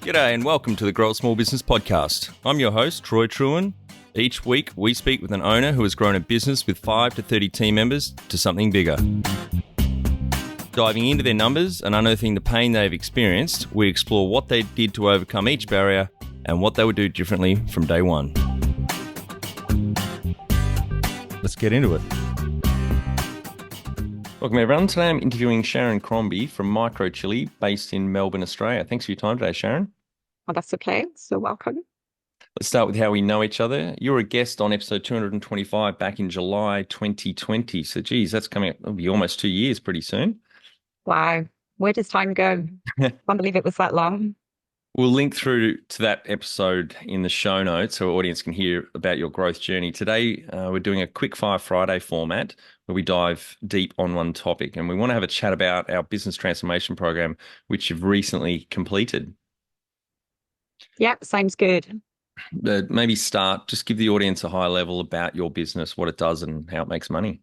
G'day and welcome to the Grow a Small Business Podcast. I'm your host, Trewin. Each week, we speak with an owner who has grown a business with 5 to 30 team members to something bigger. Diving into their numbers and unearthing the pain they've experienced, we explore what they did to overcome each barrier and what they would do differently from day one. Let's get into it. Welcome everyone. Today I'm interviewing Sharon Crombie from MicroChilli, based in Melbourne, Australia. Thanks for your time today, Sharon. Oh, that's okay. So welcome. Let's start with how we know each other. You were a guest on episode 225 back in July 2020. So, geez, that's coming up. It'll be almost 2 years pretty soon. Wow. Where does time go? Can't believe it was that long. We'll link through to that episode in the show notes so our audience can hear about your growth journey. Today, we're doing a quick fire Friday format where we dive deep on one topic, and we want to have a chat about our business transformation program, which you've recently completed. Yeah, sounds good. Maybe just give the audience a high level about your business, what it does and how it makes money.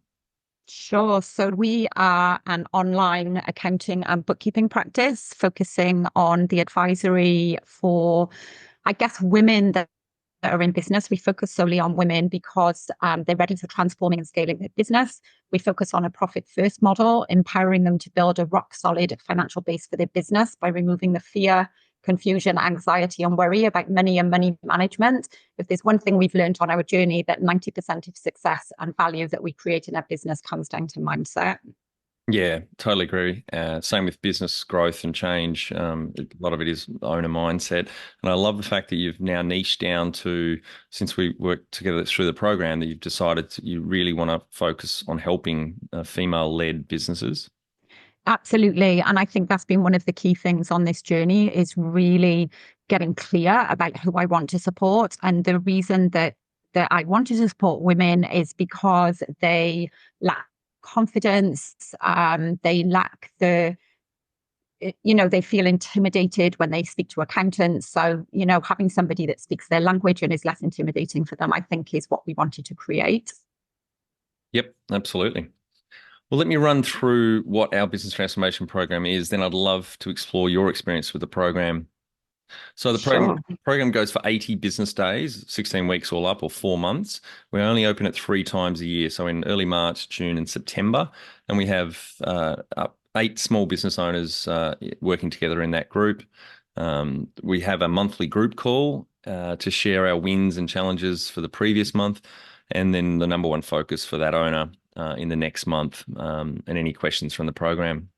Sure. So we are an online accounting and bookkeeping practice focusing on the advisory for, women that are in business. We focus solely on women because they're ready for transforming and scaling their business. We focus on a profit first model, empowering them to build a rock solid financial base for their business by removing the fear, confusion, anxiety, and worry about money and money management. If there's one thing we've learned on our journey, that 90% of success and value that we create in our business comes down to mindset. Yeah, totally agree. Same with business growth and change. A lot of it is owner mindset. And I love the fact that you've now niched down to, since we worked together through the program, that you've decided you really want to focus on helping female-led businesses. Absolutely. And I think that's been one of the key things on this journey, is really getting clear about who I want to support. And the reason that I wanted to support women is because they lack confidence. They lack they feel intimidated when they speak to accountants. So, having somebody that speaks their language and is less intimidating for them, I think, is what we wanted to create. Yep, absolutely. Well, let me run through what our business transformation program is. Then I'd love to explore your experience with the program. So the program goes for 80 business days, 16 weeks all up, or 4 months. We only open it 3 times a year. So in early March, June, and September. And we have 8 small business owners working together in that group. We have a monthly group call to share our wins and challenges for the previous month. And then the number one focus for that owner in the next month, and any questions from the program.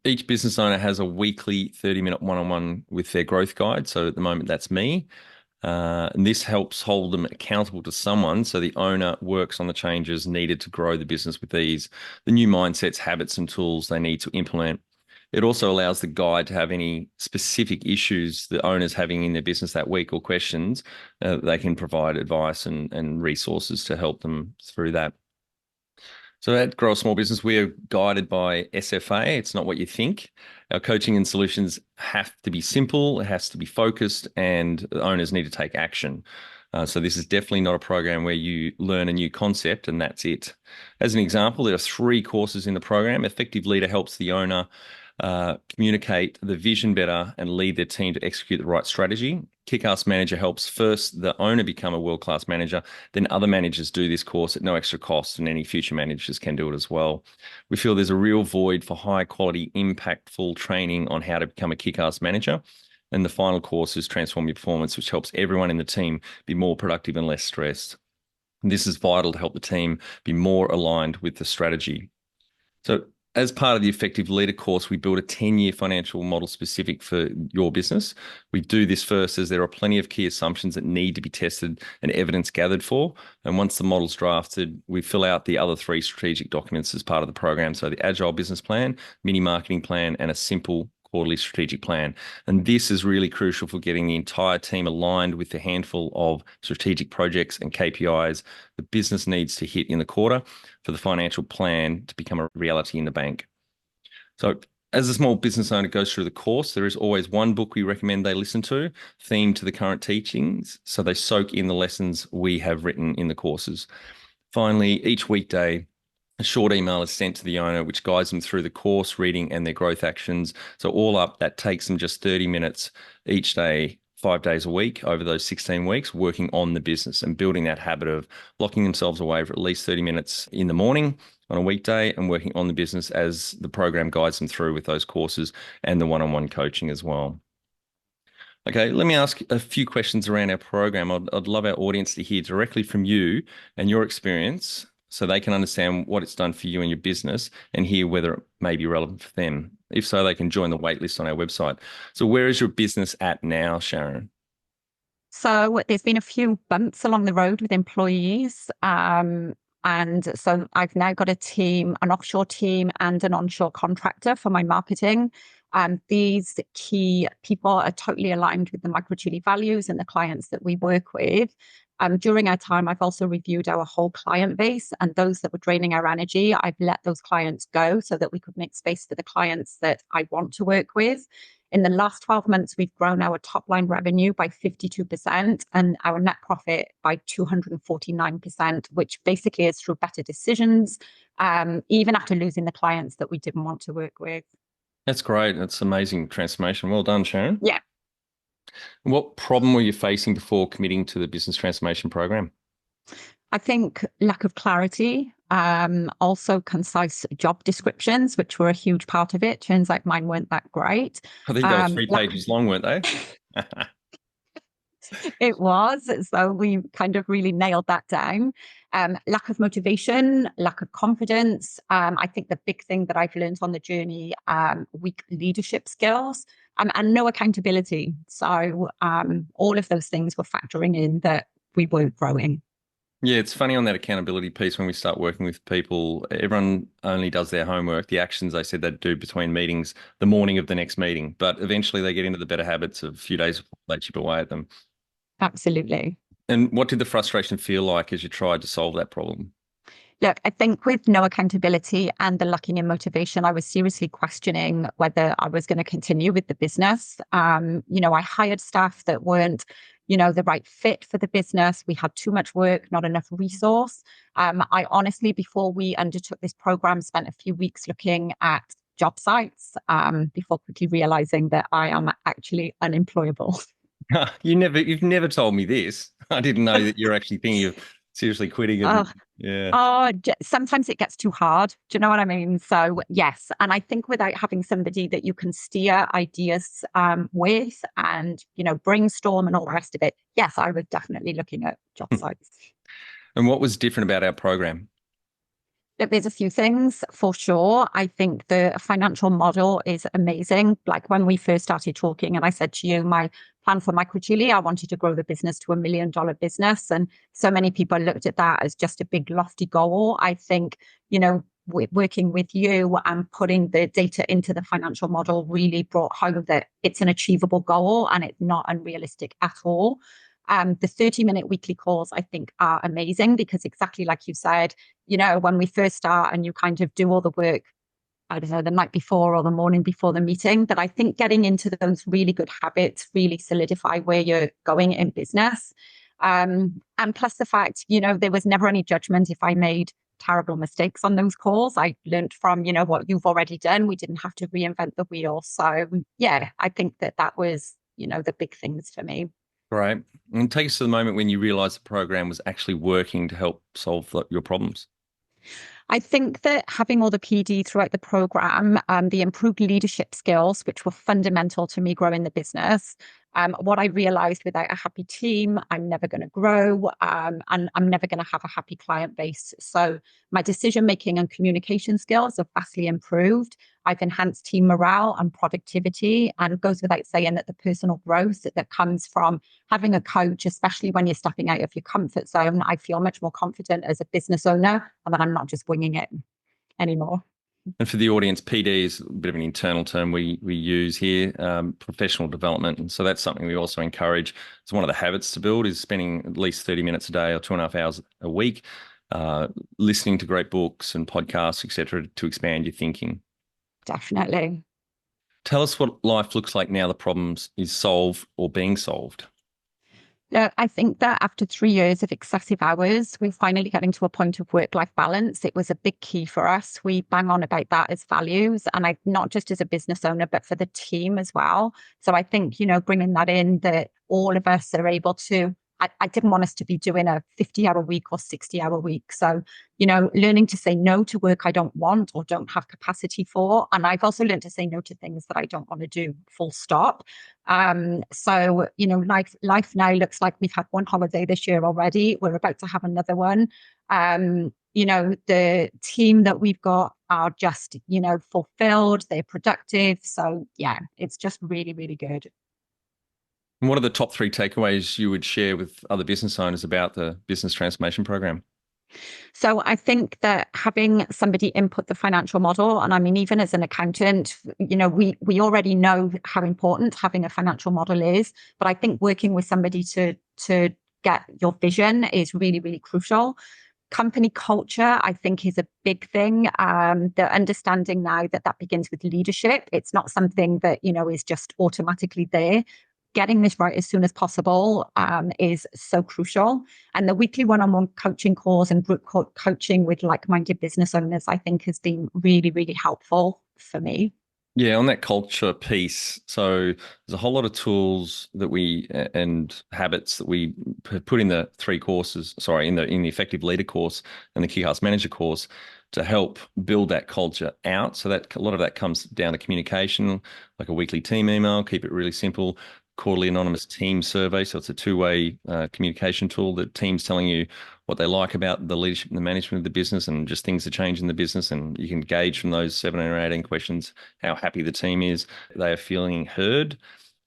Each business owner has a weekly 30-minute one-on-one with their growth guide. So at the moment, that's me. And this helps hold them accountable to someone, so the owner works on the changes needed to grow the business with ease, the new mindsets, habits, and tools they need to implement. It also allows the guide to have any specific issues the owner's having in their business that week or questions. They can provide advice and resources to help them through that. So at Grow a Small Business, we are guided by SFA. It's not what you think. Our coaching and solutions have to be simple, it has to be focused, and the owners need to take action. So this is definitely not a program where you learn a new concept and that's it. As an example, there are 3 courses in the program. Effective Leader helps the owner communicate the vision better and lead their team to execute the right strategy. Kick-Ass Manager helps first the owner become a world-class manager, then other managers do this course at no extra cost, and any future managers can do it as well. We feel there's a real void for high-quality, impactful training on how to become a kick-ass manager. And the final course is Transform Your Performance, which helps everyone in the team be more productive and less stressed. And this is vital to help the team be more aligned with the strategy. So as part of the Effective Leader course, we build a 10-year financial model specific for your business. We do this first as there are plenty of key assumptions that need to be tested and evidence gathered for. And once the model's drafted, we fill out the other 3 strategic documents as part of the program. So the Agile Business Plan, Mini Marketing Plan, and a simple quarterly strategic plan. And this is really crucial for getting the entire team aligned with the handful of strategic projects and KPIs the business needs to hit in the quarter for the financial plan to become a reality in the bank. So as a small business owner goes through the course, there is always one book we recommend they listen to, themed to the current teachings, so they soak in the lessons we have written in the courses. Finally, each weekday, A short email is sent to the owner, which guides them through the course, reading, and their growth actions. So all up, that takes them just 30 minutes each day, 5 days a week over those 16 weeks, working on the business and building that habit of locking themselves away for at least 30 minutes in the morning on a weekday and working on the business as the program guides them through with those courses and the one-on-one coaching as well. Okay, let me ask a few questions around our program. I'd love our audience to hear directly from you and your experience so they can understand what it's done for you and your business and hear whether it may be relevant for them. If so, they can join the waitlist on our website. So where is your business at now, Sharon? So there's been a few bumps along the road with employees. And so I've now got a team, an offshore team and an onshore contractor for my marketing. These key people are totally aligned with the MicroChilli values and the clients that we work with. During our time, I've also reviewed our whole client base, and those that were draining our energy, I've let those clients go so that we could make space for the clients that I want to work with. In the last 12 months, we've grown our top line revenue by 52% and our net profit by 249%, which basically is through better decisions, even after losing the clients that we didn't want to work with. That's great. That's amazing transformation. Well done, Sharon. Yeah. What problem were you facing before committing to the business transformation program? I think lack of clarity, also concise job descriptions, which were a huge part of it. Turns out mine weren't that great. I think they were 3 pages long, weren't they? It was. So we kind of really nailed that down. Lack of motivation, lack of confidence. I think the big thing that I've learned on the journey, weak leadership skills, and no accountability. So all of those things were factoring in that we weren't growing. Yeah, it's funny on that accountability piece when we start working with people, everyone only does their homework, the actions they said they'd do between meetings, the morning of the next meeting, but eventually they get into the better habits of a few days before they chip away at them. Absolutely. And what did the frustration feel like as you tried to solve that problem? Look, I think with no accountability and the lacking in motivation, I was seriously questioning whether I was going to continue with the business. I hired staff that weren't, the right fit for the business. We had too much work, not enough resource. I honestly, before we undertook this program, spent a few weeks looking at job sites before quickly realizing that I am actually unemployable. You've never told me this. I didn't know that you're actually thinking of seriously quitting Oh, and yeah. sometimes it gets too hard. Do you know what I mean? So yes, and I think without having somebody that you can steer ideas with, and brainstorm and all the rest of it, yes, I was definitely looking at job sites. And what was different about our program? Look, there's a few things for sure. I think the financial model is amazing. Like when we first started talking, and I said to you, my plan for MicroChilli, I wanted to grow the business to $1 million business. And so many people looked at that as just a big lofty goal. I think, working with you and putting the data into the financial model really brought home that it's an achievable goal and it's not unrealistic at all. The 30-minute weekly calls, I think, are amazing because exactly like you said, when we first start and you kind of do all the work, I don't know, the night before or the morning before the meeting, that I think getting into those really good habits really solidify where you're going in business. And plus the fact, there was never any judgment if I made terrible mistakes on those calls. I learned from, what you've already done. We didn't have to reinvent the wheel. So yeah, I think that was, the big things for me. Right. And take us to the moment when you realized the program was actually working to help solve your problems. I think that having all the PD throughout the program, the improved leadership skills, which were fundamental to me growing the business, what I realized without a happy team, I'm never going to grow, and I'm never going to have a happy client base. So my decision making and communication skills have vastly improved. I've enhanced team morale and productivity, and it goes without saying that the personal growth that comes from having a coach, especially when you're stepping out of your comfort zone, I feel much more confident as a business owner and that I'm not just winging it anymore. And for the audience, PD is a bit of an internal term we use here, professional development. And so that's something we also encourage. It's one of the habits to build is spending at least 30 minutes a day or 2.5 hours a week, listening to great books and podcasts, etc., to expand your thinking. Definitely. Tell us what life looks like now the problems is solved or being solved. I think that after 3 years of excessive hours, we're finally getting to a point of work-life balance. It was a big key for us. We bang on about that as values, and not just as a business owner, but for the team as well. So I think, bringing that in, that all of us are able to. I didn't want us to be doing a 50-hour week or 60-hour week. So, learning to say no to work I don't want or don't have capacity for. And I've also learned to say no to things that I don't want to do, full stop. So, life now looks like we've had one holiday this year already. We're about to have another one. The team that we've got are just, fulfilled, they're productive. So yeah, it's just really, really good. And what are the top 3 takeaways you would share with other business owners about the business transformation program? So I think that having somebody input the financial model, and I mean, even as an accountant, we already know how important having a financial model is, but I think working with somebody to get your vision is really, really crucial. Company culture, I think, is a big thing. The understanding now that begins with leadership. It's not something that, is just automatically there. Getting this right as soon as possible is so crucial. And the weekly one-on-one coaching calls and group coaching with like-minded business owners, I think, has been really, really helpful for me. Yeah, on that culture piece, so there's a whole lot of tools that and habits that we put in the 3 courses, in the Effective Leader course and the Kick-Ass Manager course to help build that culture out. So that a lot of that comes down to communication, like a weekly team email, keep it really simple, quarterly anonymous team survey. So it's a 2-way communication tool that team's telling you what they like about the leadership and the management of the business and just things that change in the business. And you can gauge from those 7 or 18 questions how happy the team is. They are feeling heard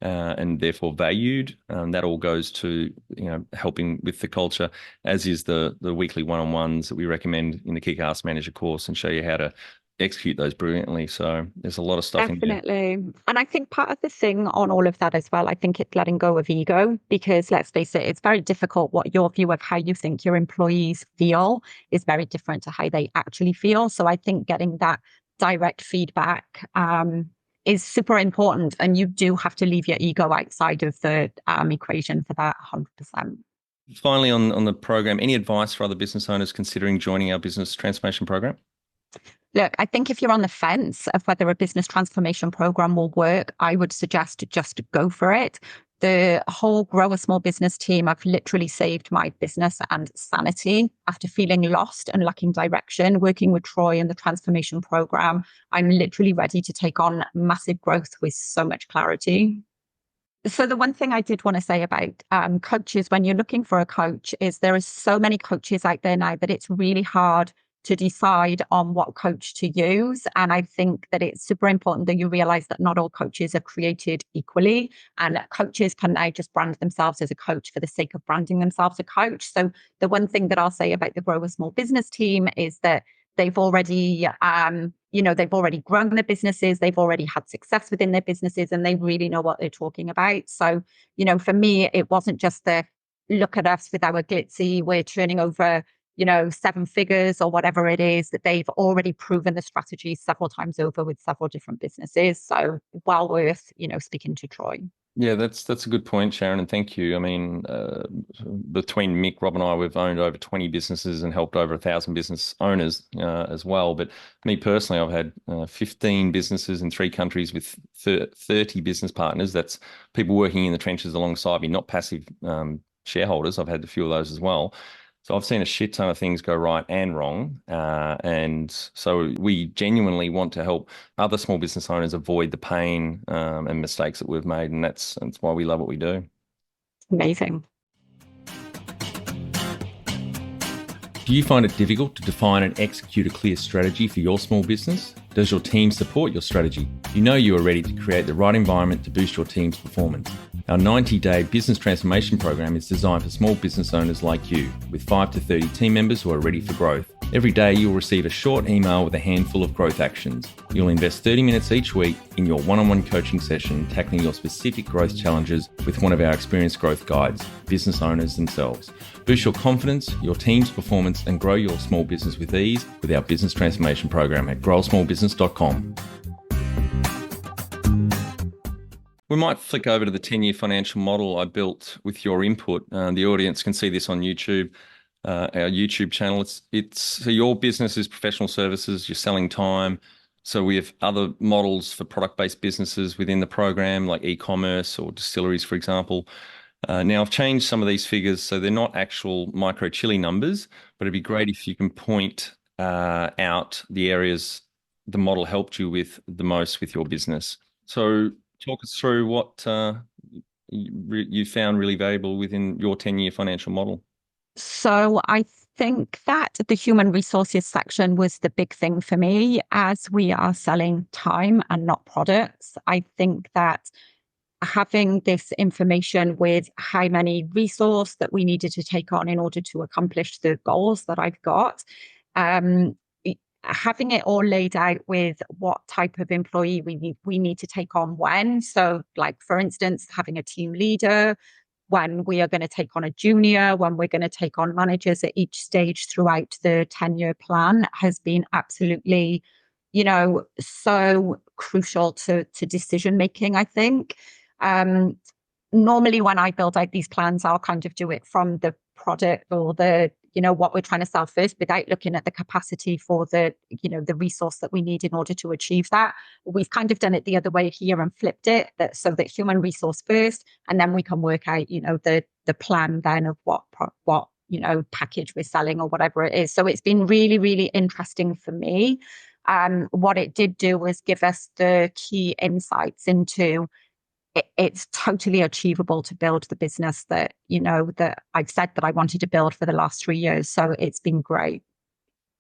and therefore valued. That all goes to, helping with the culture, as is the weekly one-on-ones that we recommend in the Kick-Ass Manager course and show you how to execute those brilliantly. So there's a lot of stuff Definitely. In there. And I think part of the thing on all of that as well, I think it's letting go of ego, because let's face it, it's very difficult. What your view of how you think your employees feel is very different to how they actually feel. So I think getting that direct feedback is super important. And you do have to leave your ego outside of the equation for that 100%. Finally, on the program, any advice for other business owners considering joining our business transformation program? Look, I think if you're on the fence of whether a business transformation program will work, I would suggest to just go for it. The whole Grow a Small Business team, I've literally saved my business and sanity after feeling lost and lacking direction. Working with Troy and the transformation program, I'm literally ready to take on massive growth with so much clarity. So the one thing I did want to say about coaches, when you're looking for a coach, is there are so many coaches out there now that it's really hard to decide on what coach to use. And I think that it's super important that you realize that not all coaches are created equally, and coaches can now just brand themselves as a coach for the sake of branding themselves a coach. So the one thing that I'll say about the Grow a Small Business team is that they've already, they've already grown their businesses, they've already had success within their businesses, and they really know what they're talking about. So, for me, it wasn't just the look at us with our glitzy, we're turning over 7 figures or whatever it is, that they've already proven the strategy several times over with several different businesses. So well worth, speaking to Troy. Yeah, that's a good point, Sharon, and thank you. I mean, between Mick, Rob and I, we've owned over 20 businesses and helped over 1,000 business owners as well. But me personally, I've had 15 businesses in 3 countries with 30 business partners. That's people working in the trenches alongside me, not passive shareholders. I've had a few of those as well. So I've seen a shit ton of things go right and wrong. And so we genuinely want to help other small business owners avoid the pain and mistakes that we've made. And that's why we love what we do. Amazing. Do you find it difficult to define and execute a clear strategy for your small business? Does your team support your strategy? You know you are ready to create the right environment to boost your team's performance. Our 90-day business transformation program is designed for small business owners like you, with 5 to 30 team members who are ready for growth. Every day you'll receive a short email with a handful of growth actions. You'll invest 30 minutes each week in your one-on-one coaching session, tackling your specific growth challenges with one of our experienced growth guides, business owners themselves. Boost your confidence, your team's performance, and grow your small business with ease with our business transformation program at growsmallbusiness.com. We might flick over to the 10-year financial model I built with your input. The audience can see this on YouTube, our YouTube channel. It's so your business is professional services, you're selling time. So we have other models for product-based businesses within the program, like e-commerce or distilleries, for example. Now I've changed some of these figures, so they're not actual MicroChilli numbers, but it'd be great if you can point out the areas the model helped you with the most with your business. So talk us through what you found really valuable within your 10-year financial model. So I think that the human resources section was the big thing for me as we are selling time and not products. I think that having this information with how many resource that we needed to take on in order to accomplish the goals that I've got, um, having it all laid out with what type of employee we need to take on when. So, like for instance, having a team leader, when we are going to take on a junior, when we're going to take on managers at each stage throughout the 10-year plan has been absolutely, so crucial to decision making, I think. Um, Normally when I build out these plans, I'll kind of do it from the product or what we're trying to sell first without looking at the capacity for the resource that we need in order to achieve that. We've kind of done it the other way here and flipped it so that human resource first, and then we can work out, the plan then of what package we're selling or whatever it is. So it's been really, really interesting for me. What it did do was give us the key insights into it's totally achievable to build the business that that I've said that I wanted to build for the last 3 years. So it's been great.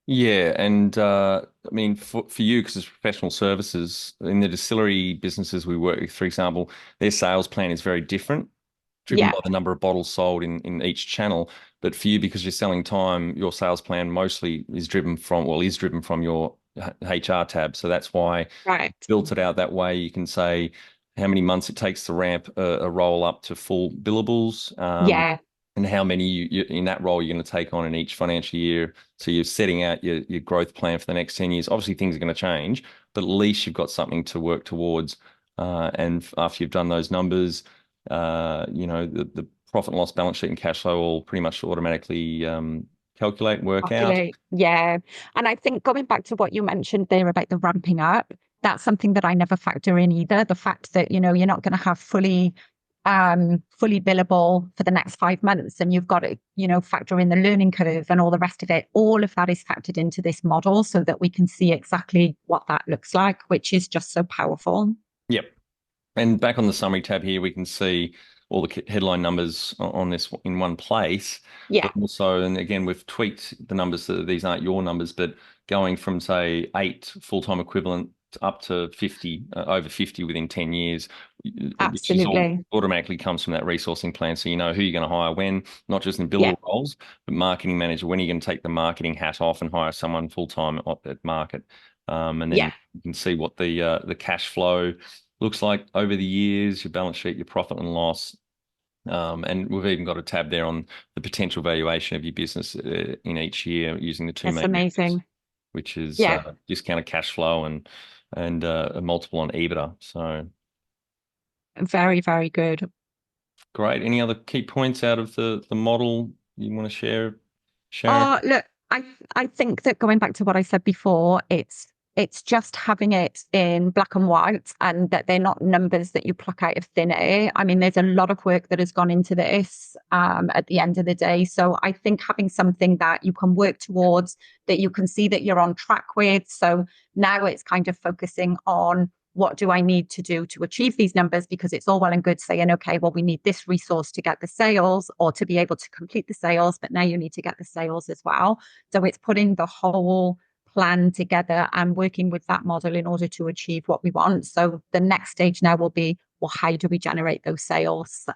Yeah, and I mean for you, because it's professional services in the distillery businesses we work with, for example, their sales plan is very different, driven Yeah, by the number of bottles sold in each channel. But for you, because you're selling time, your sales plan mostly is driven from your HR tab. So that's why right. built it out that way. You can say how many months it takes to ramp a role up to full billables, Yeah, and how many you in that role you're going to take on in each financial year. So you're setting out your growth plan for the next 10 years. Obviously, things are going to change, but at least you've got something to work towards. And after you've done those numbers, the profit and loss balance sheet and cash flow will pretty much automatically calculate and work out. populate. Yeah. And I think going back to what you mentioned there about the ramping up, that's something that I never factor in either. The fact that, you're not going to have fully billable for the next 5 months, and you've got to, factor in the learning curve and all the rest of it. All of that is factored into this model so that we can see exactly what that looks like, which is just so powerful. Yep. And back on the summary tab here, we can see all the headline numbers on this in one place. Yeah, But also, and again, we've tweaked the numbers so that these aren't your numbers, but going from, say, 8 full-time equivalent up to 50, over 50 within 10 years, which is all absolutely. automatically comes from that resourcing plan. So you know who you're going to hire when, not just in Yeah, billable roles, but marketing manager, when are you going to take the marketing hat off and hire someone full-time at market? And then yeah. you can see what the cash flow looks like over the years, your balance sheet, your profit and loss. And we've even got a tab there on the potential valuation of your business in each year using the two It's main metrics, amazing. which is Yeah. discounted cash flow and a multiple on EBITDA. So Very, very good. great. Any other key points out of the model you want to share, Sharon? Oh, look, I think that going back to what I said before, it's just having it in black and white and that they're not numbers that you pluck out of thin air. I mean, there's a lot of work that has gone into this at the end of the day. So I think having something that you can work towards, that you can see that you're on track with. So now it's kind of focusing on what do I need to do to achieve these numbers? Because it's all well and good saying, okay, well, we need this resource to get the sales or to be able to complete the sales, but now you need to get the sales as well. So it's putting the whole plan together and working with that model in order to achieve what we want. So the next stage now will be, well, how do we generate those sales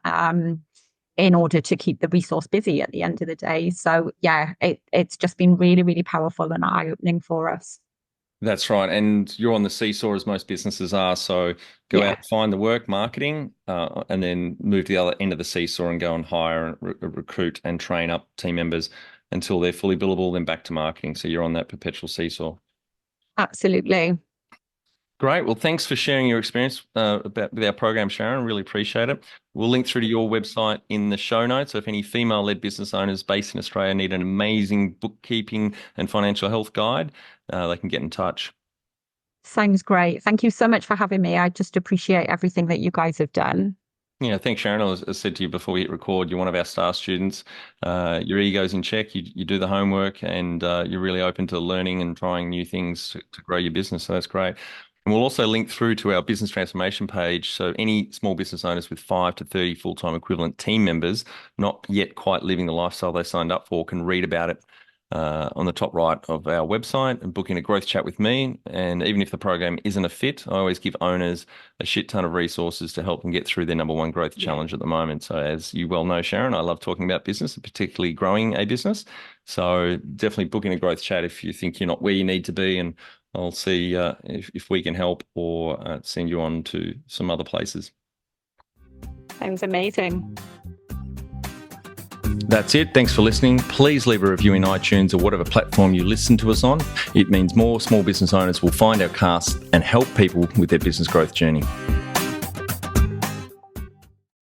in order to keep the resource busy at the end of the day? So yeah, it's just been really, really powerful and eye-opening for us. That's right. And you're on the seesaw as most businesses are. So go Yeah. out, find the work, marketing, and then move to the other end of the seesaw and go and hire and recruit and train up team members until they're fully billable, then back to marketing. So you're on that perpetual seesaw. Absolutely. Great. Well, thanks for sharing your experience with our program, Sharon. Really appreciate it. We'll link through to your website in the show notes. So if any female-led business owners based in Australia need an amazing bookkeeping and financial health guide, they can get in touch. Sounds great. Thank you so much for having me. I just appreciate everything that you guys have done. Yeah, thanks, Sharon. As I said to you before we hit record, you're one of our star students. Your ego's in check. You do the homework, and you're really open to learning and trying new things to grow your business. So that's great. And we'll also link through to our business transformation page. So any small business owners with 5 to 30 full-time equivalent team members, not yet quite living the lifestyle they signed up for, can read about it on the top right of our website and book in a growth chat with me. And even if the program isn't a fit, I always give owners a shit ton of resources to help them get through their number one growth challenge at the moment. So as you well know, Sharon, I love talking about business, particularly growing a business. So definitely book in a growth chat if you think you're not where you need to be, and I'll see if we can help or send you on to some other places. Sounds amazing. That's it. Thanks for listening. Please leave a review in iTunes or whatever platform you listen to us on. It means more small business owners will find our cast and help people with their business growth journey.